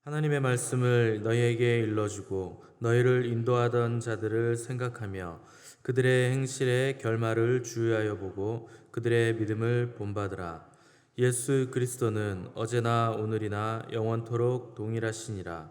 하나님의 말씀을 너희에게 일러주고 너희를 인도하던 자들을 생각하며 그들의 행실의 결말을 주의하여 보고 그들의 믿음을 본받으라. 예수 그리스도는 어제나 오늘이나 영원토록 동일하시니라.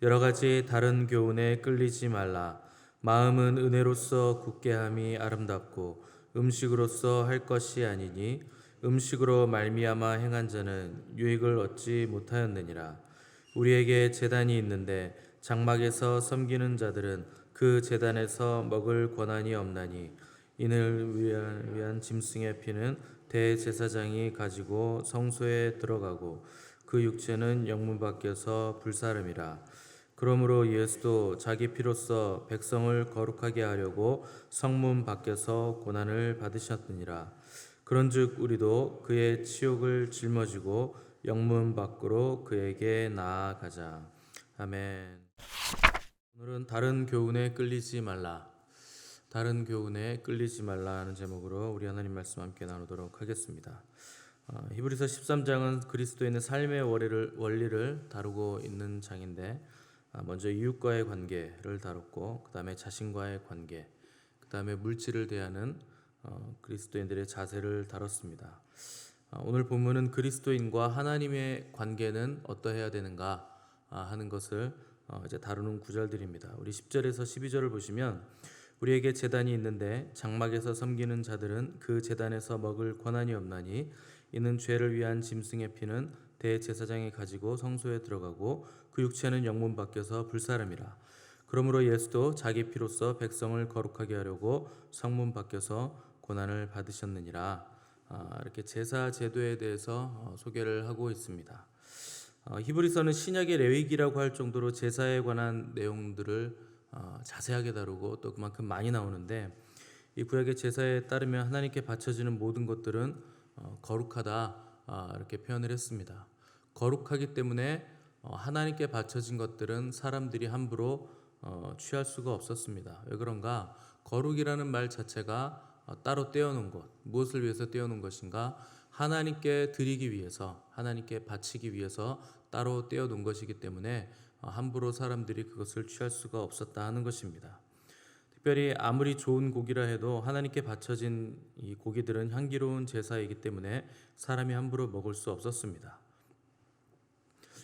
여러 가지 다른 교훈에 끌리지 말라. 마음은 은혜로서 굳게 함이 아름답고 음식으로서 할 것이 아니니 음식으로 말미암아 행한 자는 유익을 얻지 못하였느니라. 우리에게 제단이 있는데 장막에서 섬기는 자들은 그 제단에서 먹을 권한이 없나니 이를 위한 짐승의 피는 대제사장이 가지고 성소에 들어가고 그 육체는 영문 밖에서 불사름이라. 그러므로 예수도 자기 피로써 백성을 거룩하게 하려고 성문 밖에서 고난을 받으셨느니라. 그런즉 우리도 그의 치욕을 짊어지고 영문 밖으로 그에게 나아가자. 아멘. 오늘은 다른 교훈에 끌리지 말라. 다른 교훈에 끌리지 말라 하는 제목으로 우리 하나님 말씀 함께 나누도록 하겠습니다. 히브리서 13장은 그리스도인의 삶의 원리를 다루고 있는 장인데 먼저 이웃과의 관계를 다뤘고 그 다음에 자신과의 관계, 그 다음에 물질을 대하는 그리스도인들의 자세를 다뤘습니다. 오늘 본문은 그리스도인과 하나님의 관계는 어떠해야 되는가 하는 것을 이제 다루는 구절들입니다. 우리 10절에서 12절을 보시면 우리에게 제단이 있는데 장막에서 섬기는 자들은 그 제단에서 먹을 권한이 없나니 이는 죄를 위한 짐승의 피는 대제사장이 가지고 성소에 들어가고 그 육체는 영문 밖에서 불사름이라. 그러므로 예수도 자기 피로써 백성을 거룩하게 하려고 성문 밖에서 고난을 받으셨느니라. 이렇게 제사 제도에 대해서 소개를 하고 있습니다. 히브리서는 신약의 레위기라고 할 정도로 제사에 관한 내용들을 자세하게 다루고 또 그만큼 많이 나오는데 이 구약의 제사에 따르면 하나님께 바쳐지는 모든 것들은 거룩하다 이렇게 표현을 했습니다. 거룩하기 때문에 하나님께 바쳐진 것들은 사람들이 함부로 취할 수가 없었습니다. 왜 그런가? 거룩이라는 말 자체가 따로 떼어놓은 것, 무엇을 위해서 떼어놓은 것인가? 하나님께 드리기 위해서, 하나님께 바치기 위해서 따로 떼어놓은 것이기 때문에 함부로 사람들이 그것을 취할 수가 없었다 하는 것입니다. 특별히 아무리 좋은 고기라 해도 하나님께 바쳐진 이 고기들은 향기로운 제사이기 때문에 사람이 함부로 먹을 수 없었습니다.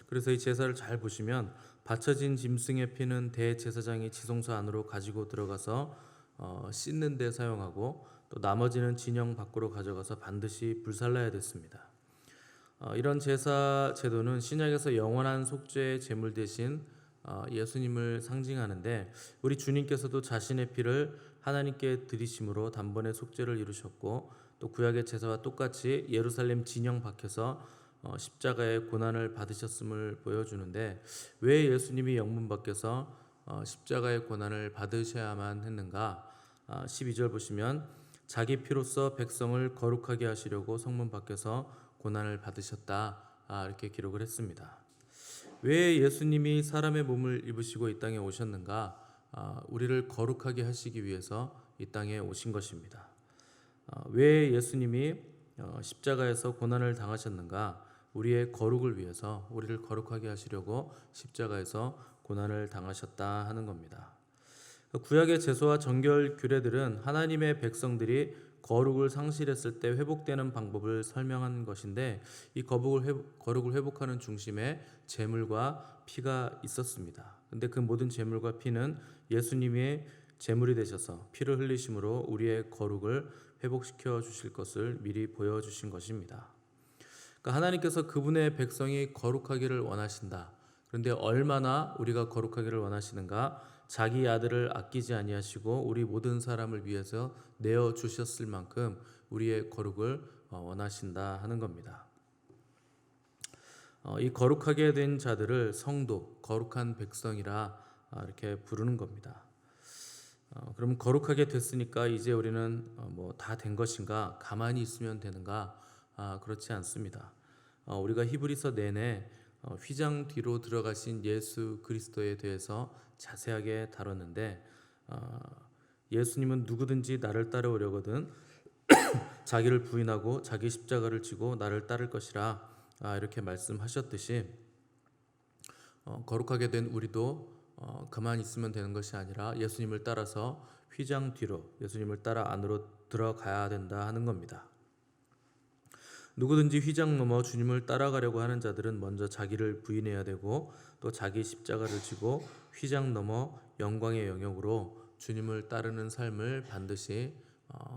그래서 이 제사를 잘 보시면 바쳐진 짐승의 피는 대제사장이 지성소 안으로 가지고 들어가서 씻는 데 사용하고 또 나머지는 진영 밖으로 가져가서 반드시 불살라야 됐습니다. 이런 제사 제도는 신약에서 영원한 속죄의 제물 대신 예수님을 상징하는데 우리 주님께서도 자신의 피를 하나님께 드리심으로 단번에 속죄를 이루셨고 또 구약의 제사와 똑같이 예루살렘 진영 밖에서 십자가의 고난을 받으셨음을 보여주는데 왜 예수님이 영문 밖에서 십자가의 고난을 받으셔야만 했는가? 12절 보시면 자기 피로써 백성을 거룩하게 하시려고 성문 밖에서 고난을 받으셨다 이렇게 기록을 했습니다. 왜 예수님이 사람의 몸을 입으시고 이 땅에 오셨는가? 우리를 거룩하게 하시기 위해서 이 땅에 오신 것입니다. 왜 예수님이 십자가에서 고난을 당하셨는가? 우리의 거룩을 위해서 우리를 거룩하게 하시려고 십자가에서 고난을 당하셨다 하는 겁니다. 구약의 제사와 정결 규례들은 하나님의 백성들이 거룩을 상실했을 때 회복되는 방법을 설명한 것인데 이 거룩을 회복하는 중심에 제물과 피가 있었습니다. 근데 그 모든 제물과 피는 예수님의 제물이 되셔서 피를 흘리심으로 우리의 거룩을 회복시켜 주실 것을 미리 보여주신 것입니다. 그러니까 하나님께서 그분의 백성이 거룩하기를 원하신다. 그런데 얼마나 우리가 거룩하기를 원하시는가? 자기 아들을 아끼지 아니하시고 우리 모든 사람을 위해서 내어 주셨을 만큼 우리의 거룩을 원하신다 하는 겁니다. 이 거룩하게 된 자들을 성도, 거룩한 백성이라 이렇게 부르는 겁니다. 그럼 거룩하게 됐으니까 이제 우리는 뭐 다 된 것인가? 가만히 있으면 되는가? 그렇지 않습니다. 우리가 히브리서 내내 휘장 뒤로 들어가신 예수 그리스도에 대해서 자세하게 다뤘는데, 예수님은 누구든지 나를 따라오려거든 자기를 부인하고 자기 십자가를 지고 나를 따를 것이라, 이렇게 말씀하셨듯이 거룩하게 된 우리도 그만 있으면 되는 것이 아니라 예수님을 따라서 휘장 뒤로, 예수님을 따라 안으로 들어가야 된다 하는 겁니다. 누구든지 휘장 넘어 주님을 따라가려고 하는 자들은 먼저 자기를 부인해야 되고, 또 자기 십자가를 지고 휘장 넘어 영광의 영역으로 주님을 따르는 삶을 반드시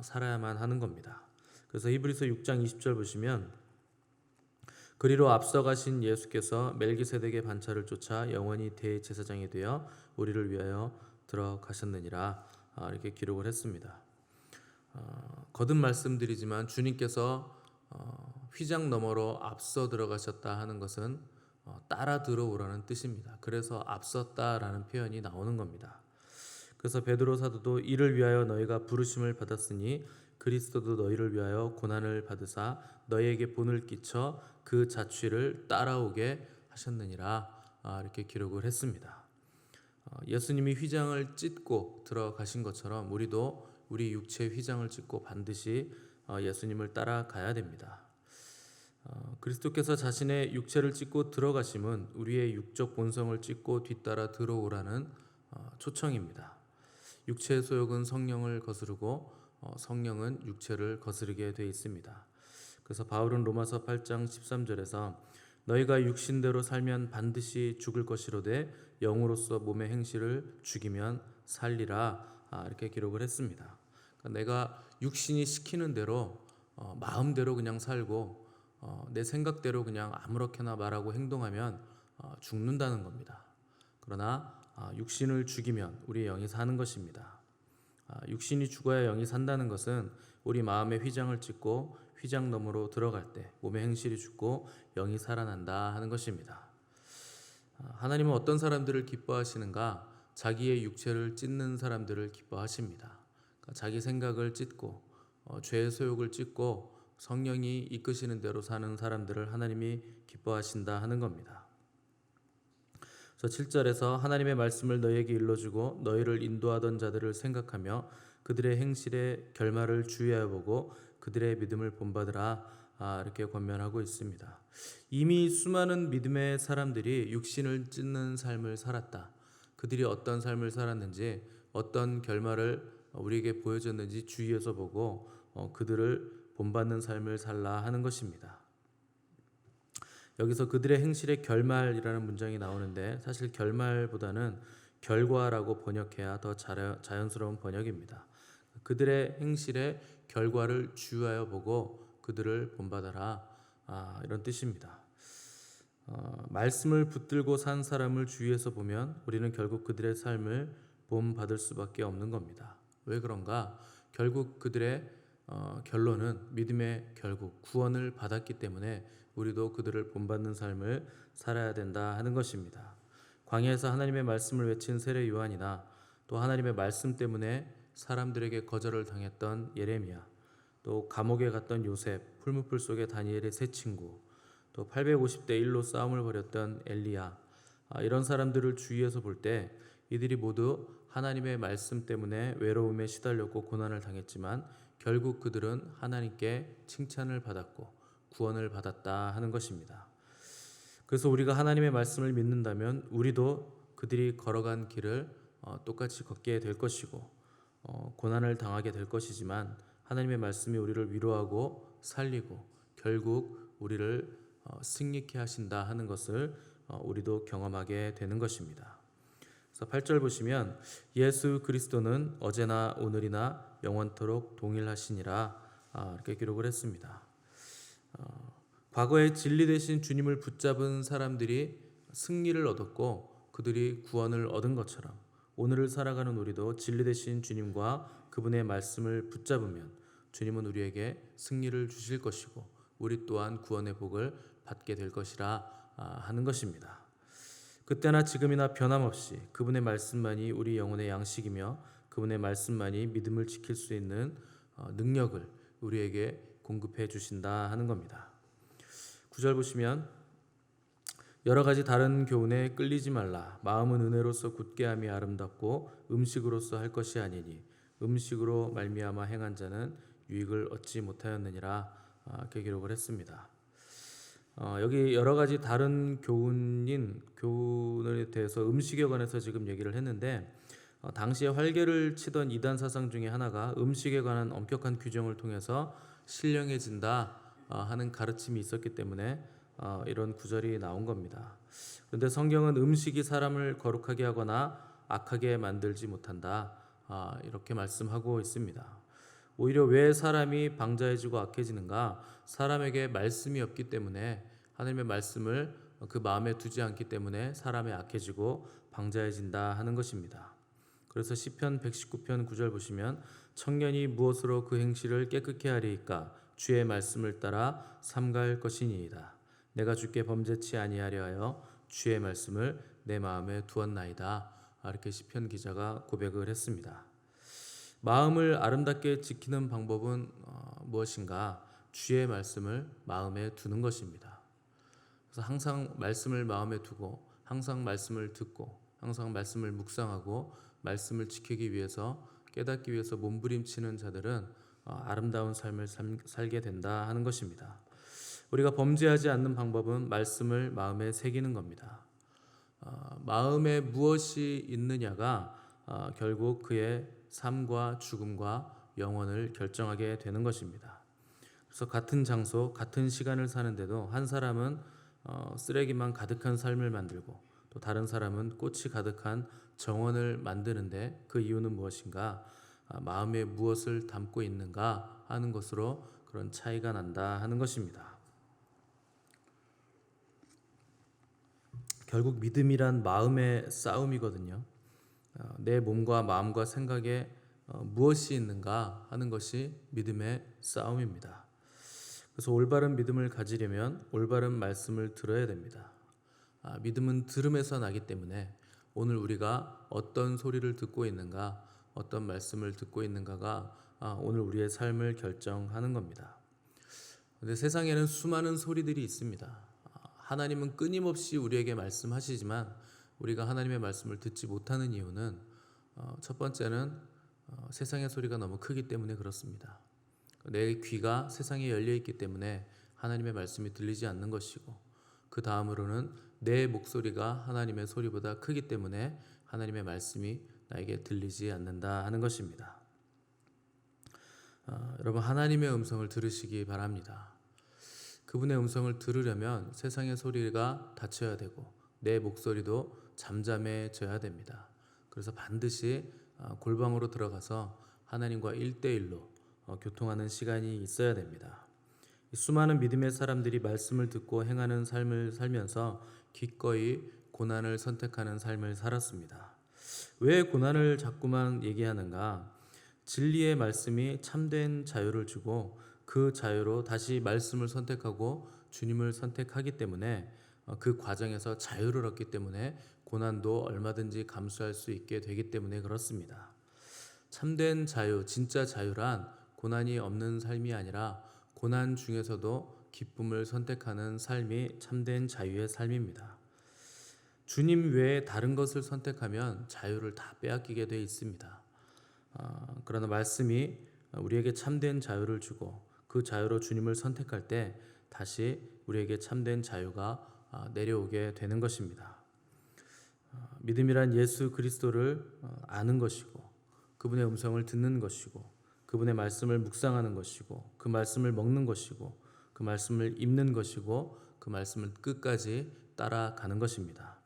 살아야만 하는 겁니다. 그래서 히브리서 6장 20절 보시면, 그리로 앞서가신 예수께서 멜기세덱의 반차를 쫓아 영원히 대제사장이 되어 우리를 위하여 들어가셨느니라, 이렇게 기록을 했습니다. 거듭 말씀드리지만 주님께서 휘장 너머로 앞서 들어가셨다 하는 것은 따라 들어오라는 뜻입니다. 그래서 앞섰다라는 표현이 나오는 겁니다. 그래서 베드로 사도도 이를 위하여 너희가 부르심을 받았으니 그리스도도 너희를 위하여 고난을 받으사 너희에게 본을 끼쳐 그 자취를 따라오게 하셨느니라, 이렇게 기록을 했습니다. 예수님이 휘장을 찢고 들어가신 것처럼 우리도 우리 육체의 휘장을 찢고 반드시 예수님을 따라가야 됩니다. 그리스도께서 자신의 육체를 찢고 들어가심은 우리의 육적 본성을 찢고 뒤따라 들어오라는 초청입니다. 육체의 소욕은 성령을 거스르고 성령은 육체를 거스르게 되어 있습니다. 그래서 바울은 로마서 8장 13절에서 너희가 육신대로 살면 반드시 죽을 것이로되 영으로서 몸의 행실을 죽이면 살리라, 이렇게 기록을 했습니다. 그러니까 내가 육신이 시키는 대로 마음대로 그냥 살고 내 생각대로 그냥 아무렇게나 말하고 행동하면 죽는다는 겁니다. 그러나 육신을 죽이면 우리의 영이 사는 것입니다. 육신이 죽어야 영이 산다는 것은 우리 마음의 휘장을 찢고 휘장 너머로 들어갈 때 몸의 행실이 죽고 영이 살아난다 하는 것입니다. 하나님은 어떤 사람들을 기뻐하시는가? 자기의 육체를 찢는 사람들을 기뻐하십니다. 그러니까 자기 생각을 찢고 죄의 소욕을 찢고 성령이 이끄시는 대로 사는 사람들을 하나님이 기뻐하신다 하는 겁니다. 그래서 7절에서 하나님의 말씀을 너희에게 일러주고 너희를 인도하던 자들을 생각하며 그들의 행실의 결말을 주의하여 보고 그들의 믿음을 본받으라, 이렇게 권면하고 있습니다. 이미 수많은 믿음의 사람들이 육신을 찢는 삶을 살았다. 그들이 어떤 삶을 살았는지, 어떤 결말을 우리에게 보여줬는지 주의해서 보고 그들을 본받는 삶을 살라 하는 것입니다. 여기서 그들의 행실의 결말이라는 문장이 나오는데, 사실 결말보다는 결과라고 번역해야 더 자연스러운 번역입니다. 그들의 행실의 결과를 주의하여 보고 그들을 본받아라, 이런 뜻입니다. 말씀을 붙들고 산 사람을 주위에서 보면 우리는 결국 그들의 삶을 본받을 수밖에 없는 겁니다. 왜 그런가? 결국 그들의 결론은 믿음의 결국 구원을 받았기 때문에 우리도 그들을 본받는 삶을 살아야 된다 하는 것입니다. 광야에서 하나님의 말씀을 외친 세례 요한이나 또 하나님의 말씀 때문에 사람들에게 거절을 당했던 예레미야, 또 감옥에 갔던 요셉, 풀무불 속의 다니엘의 세 친구, 또 850대 1로 싸움을 벌였던 엘리야, 이런 사람들을 주위에서 볼 때 이들이 모두 하나님의 말씀 때문에 외로움에 시달렸고 고난을 당했지만 결국 그들은 하나님께 칭찬을 받았고 구원을 받았다 하는 것입니다. 그래서 우리가 하나님의 말씀을 믿는다면 우리도 그들이 걸어간 길을 똑같이 걷게 될 것이고 고난을 당하게 될 것이지만 하나님의 말씀이 우리를 위로하고 살리고 결국 우리를 승리케 하신다 하는 것을 우리도 경험하게 되는 것입니다. 그래서 8절 보시면 예수 그리스도는 어제나 오늘이나 영원토록 동일하시니라, 이렇게 기록을 했습니다. 과거에 진리 되신 주님을 붙잡은 사람들이 승리를 얻었고 그들이 구원을 얻은 것처럼 오늘을 살아가는 우리도 진리 되신 주님과 그분의 말씀을 붙잡으면 주님은 우리에게 승리를 주실 것이고 우리 또한 구원의 복을 받게 될 것이라 하는 것입니다. 그때나 지금이나 변함없이 그분의 말씀만이 우리 영혼의 양식이며 그분의 말씀만이 믿음을 지킬 수 있는 능력을 우리에게 공급해 주신다 하는 겁니다. 9절 보시면 여러 가지 다른 교훈에 끌리지 말라. 마음은 은혜로서 굳게 함이 아름답고 음식으로서 할 것이 아니니 음식으로 말미암아 행한 자는 유익을 얻지 못하였느니라. 이렇게 기록을 했습니다. 여기 여러 가지 다른 교훈에 대해서 음식에 관해서 지금 얘기를 했는데, 당시에 활개를 치던 이단 사상 중에 하나가 음식에 관한 엄격한 규정을 통해서 신령해진다 하는 가르침이 있었기 때문에 이런 구절이 나온 겁니다. 그런데 성경은 음식이 사람을 거룩하게 하거나 악하게 만들지 못한다, 이렇게 말씀하고 있습니다. 오히려 왜 사람이 방자해지고 악해지는가? 사람에게 말씀이 없기 때문에, 하나님의 말씀을 그 마음에 두지 않기 때문에 사람이 악해지고 방자해진다 하는 것입니다. 그래서 시편 119편 9절 보시면 청년이 무엇으로 그 행실을 깨끗게 하리이까? 주의 말씀을 따라 삼갈 것이니이다. 내가 주께 범죄치 아니하려 하여 주의 말씀을 내 마음에 두었나이다. 이렇게 시편 기자가 고백을 했습니다. 마음을 아름답게 지키는 방법은 무엇인가? 주의 말씀을 마음에 두는 것입니다. 그래서 항상 말씀을 마음에 두고, 항상 말씀을 듣고, 항상 말씀을 묵상하고 말씀을 지키기 위해서, 깨닫기 위해서 몸부림치는 자들은 아름다운 삶을 살게 된다 하는 것입니다. 우리가 범죄하지 않는 방법은 말씀을 마음에 새기는 겁니다. 마음에 무엇이 있느냐가 결국 그의 삶과 죽음과 영혼을 결정하게 되는 것입니다. 그래서 같은 장소, 같은 시간을 사는데도 한 사람은 쓰레기만 가득한 삶을 만들고, 또 다른 사람은 꽃이 가득한 정원을 만드는데 그 이유는 무엇인가? 마음에 무엇을 담고 있는가 하는 것으로 그런 차이가 난다 하는 것입니다. 결국 믿음이란 마음의 싸움이거든요. 내 몸과 마음과 생각에 무엇이 있는가 하는 것이 믿음의 싸움입니다. 그래서 올바른 믿음을 가지려면 올바른 말씀을 들어야 됩니다. 믿음은 들음에서 나기 때문에 오늘 우리가 어떤 소리를 듣고 있는가, 어떤 말씀을 듣고 있는가가 오늘 우리의 삶을 결정하는 겁니다. 그런데 세상에는 수많은 소리들이 있습니다. 하나님은 끊임없이 우리에게 말씀하시지만 우리가 하나님의 말씀을 듣지 못하는 이유는 첫 번째는 세상의 소리가 너무 크기 때문에 그렇습니다. 내 귀가 세상에 열려 있기 때문에 하나님의 말씀이 들리지 않는 것이고, 그 다음으로는 내 목소리가 하나님의 소리보다 크기 때문에 하나님의 말씀이 나에게 들리지 않는다 하는 것입니다. 여러분, 하나님의 음성을 들으시기 바랍니다. 그분의 음성을 들으려면 세상의 소리가 닫혀야 되고 내 목소리도 잠잠해져야 됩니다. 그래서 반드시 골방으로 들어가서 하나님과 1대1로 교통하는 시간이 있어야 됩니다. 수많은 믿음의 사람들이 말씀을 듣고 행하는 삶을 살면서 기꺼이 고난을 선택하는 삶을 살았습니다. 왜 고난을 자꾸만 얘기하는가? 진리의 말씀이 참된 자유를 주고 그 자유로 다시 말씀을 선택하고 주님을 선택하기 때문에, 그 과정에서 자유를 얻기 때문에 고난도 얼마든지 감수할 수 있게 되기 때문에 그렇습니다. 참된 자유, 진짜 자유란 고난이 없는 삶이 아니라 고난 중에서도 기쁨을 선택하는 삶이 참된 자유의 삶입니다. 주님 외에 다른 것을 선택하면 자유를 다 빼앗기게 되어 있습니다. 그러나 말씀이 우리에게 참된 자유를 주고 그 자유로 주님을 선택할 때 다시 우리에게 참된 자유가 내려오게 되는 것입니다. 믿음이란 예수 그리스도를 아는 것이고 그분의 음성을 듣는 것이고 그분의 말씀을 묵상하는 것이고 그 말씀을 먹는 것이고 그 말씀을 읽는 것이고 그 말씀을 끝까지 따라가는 것입니다.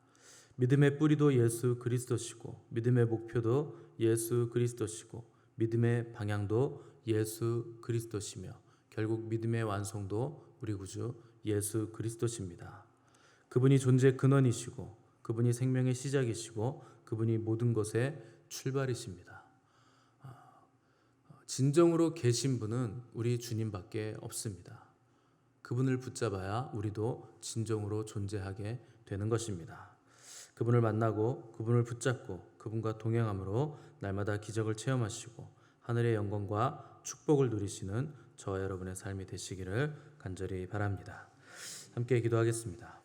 믿음의 뿌리도 예수 그리스도시고 믿음의 목표도 예수 그리스도시고 믿음의 방향도 예수 그리스도시며 결국 믿음의 완성도 우리 구주 예수 그리스도십니다. 그분이 존재의 근원이시고 그분이 생명의 시작이시고 그분이 모든 것의 출발이십니다. 진정으로 계신 분은 우리 주님밖에 없습니다. 그분을 붙잡아야 우리도 진정으로 존재하게 되는 것입니다. 그분을 만나고 그분을 붙잡고 그분과 동행함으로 날마다 기적을 체험하시고 하늘의 영광과 축복을 누리시는 저와 여러분의 삶이 되시기를 간절히 바랍니다. 함께 기도하겠습니다.